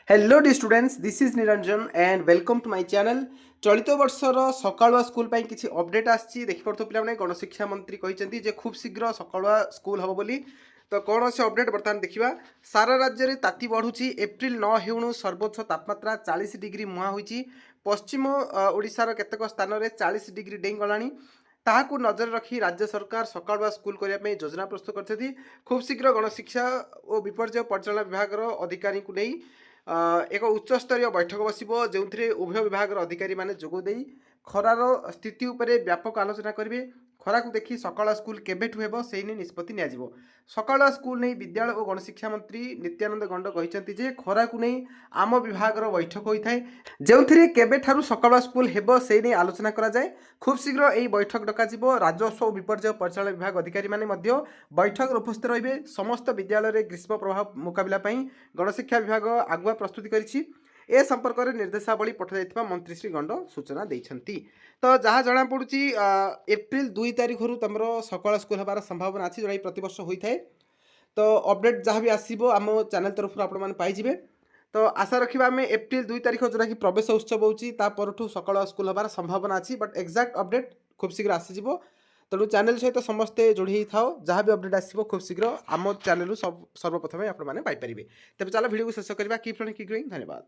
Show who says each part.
Speaker 1: Hello the students, this is Niranjan and welcome to my channel. चलित वर्षर सकाळुआ school ପାଇଁ କିଛି ଅପଡେଟ୍ ଆସିଛି। ଦେଖିପାରୁଥିବ ପିଲାମାନେ, ଗଣଶିକ୍ଷା ମନ୍ତ୍ରୀ କହିଛନ୍ତି ଯେ ଖୁବ୍ ଶୀଘ୍ର ସକାଳୁଆ ସ୍କୁଲ ହେବ ବୋଲି। ତ କ'ଣ ଅଛି ଅପଡେଟ୍ ବର୍ତ୍ତମାନ ଦେଖିବା। ସାରା ରାଜ୍ୟରେ ତାତି ବଢ଼ୁଛି। ଏପ୍ରିଲ 9 ହେଉଣୁ ସର୍ବୋଚ୍ଚ ତାପମାତ୍ରା 40 ଡିଗ୍ରୀ ମୁହାଁ ହୋଇଛି। ପଶ୍ଚିମ ଓଡ଼ିଶାର କେତେକ ସ୍ଥାନରେ 40 ଡିଗ୍ରୀ ଡେଇଁଗଲାଣି। ତାହାକୁ ନଜର ରଖି ରାଜ୍ୟ ସରକାର ସକାଳୁଆ ସ୍କୁଲ କରିବା ପାଇଁ ଯୋଜନା ପ୍ରସ୍ତୁତ କରିଛନ୍ତି। ଖୁବ୍ ଶୀଘ୍ର ଗଣଶିକ୍ଷା ଓ ବିପର୍ଯ୍ୟୟ ପରିଚାଳନା ବିଭାଗର ଅଧିକାରୀଙ୍କୁ ନେଇ ଏକ ଉଚ୍ଚସ୍ତରୀୟ ବୈଠକ ବସିବ, ଯେଉଁଥିରେ ଉଭୟ ବିଭାଗର ଅଧିକାରୀମାନେ ଯୋଗ ଦେଇ ଖରାର ସ୍ଥିତି ଉପରେ ବ୍ୟାପକ ଆଲୋଚନା କରିବେ। ଖରାକୁ ଦେଖି ସକାଳୁଆ ସ୍କୁଲ କେବେଠୁ ହେବ ସେହି ନେଇ ନିଷ୍ପତ୍ତି ନିଆଯିବ। ସକାଳୁଆ ସ୍କୁଲ ନେଇ ବିଦ୍ୟାଳୟ ଓ ଗଣଶିକ୍ଷା ମନ୍ତ୍ରୀ ନିତ୍ୟାନନ୍ଦ ଗଣ୍ଡ କହିଛନ୍ତି ଯେ ଖରାକୁ ନେଇ ଆମ ବିଭାଗର ବୈଠକ ହୋଇଥାଏ, ଯେଉଁଥିରେ କେବେଠାରୁ ସକାଳୁଆ ସ୍କୁଲ ହେବ ସେହି ନେଇ ଆଲୋଚନା କରାଯାଏ। ଖୁବ୍ ଶୀଘ୍ର ଏହି ବୈଠକ ଡକାଯିବ। ରାଜସ୍ୱ ଓ ବିପର୍ଯ୍ୟୟ ପରିଚାଳନା ବିଭାଗ ଅଧିକାରୀମାନେ ମଧ୍ୟ ବୈଠକରେ ଉପସ୍ଥିତ ରହିବେ। ସମସ୍ତ ବିଦ୍ୟାଳୟରେ ଗ୍ରୀଷ୍ମ ପ୍ରଭାବ ମୁକାବିଲା ପାଇଁ ଗଣଶିକ୍ଷା ବିଭାଗ ଆଗୁଆ ପ୍ରସ୍ତୁତି କରିଛି। ଏ ସମ୍ପର୍କରେ ନିର୍ଦ୍ଦେଶାବଳୀ ପଠାଯାଇଥିବା ମନ୍ତ୍ରୀ ଶ୍ରୀ ଗଣ୍ଡ ସୂଚନା ଦେଇଛନ୍ତି। ତ ଯାହା ଜଣାପଡ଼ୁଛି ଏପ୍ରିଲ 2 ତାରିଖରୁ ତୁମର ସକାଳ ସ୍କୁଲ ହେବାର ସମ୍ଭାବନା ଅଛି, ଯେଉଁଟାକି ପ୍ରତିବର୍ଷ ହୋଇଥାଏ। ତ ଅପଡେଟ୍ ଯାହା ବି ଆସିବ ଆମ ଚ୍ୟାନେଲ ତରଫରୁ ଆପଣମାନେ ପାଇଯିବେ। ତ ଆଶା ରଖିବା ଆମେ ଏପ୍ରିଲ 2 ତାରିଖ ଯେଉଁଟାକି ପ୍ରବେଶ ଉତ୍ସବ ହେଉଛି ତା ପରଠୁ ସକାଳ ସ୍କୁଲ ହେବାର ସମ୍ଭାବନା ଅଛି। ବଟ୍ ଏକ୍ଜାକ୍ଟ ଅପଡେଟ୍ ଖୁବ୍ ଶୀଘ୍ର ଆସିଯିବ। ତେଣୁ ଚ୍ୟାନେଲ ସହିତ ସମସ୍ତେ ଯୋଡ଼ି ହେଇଥାଅ। ଯାହା ବି ଅପଡେଟ୍ ଆସିବ ଖୁବ୍ ଶୀଘ୍ର ଆମ ଚ୍ୟାନେଲରୁ ସର୍ବପ୍ରଥମେ ଆପଣମାନେ ପାଇପାରିବେ। ତେବେ ଚାଲ ଭିଡ଼ିଓକୁ ଶେଷ କରିବା। Keep learning, keep growing. ଧନ୍ୟବାଦ।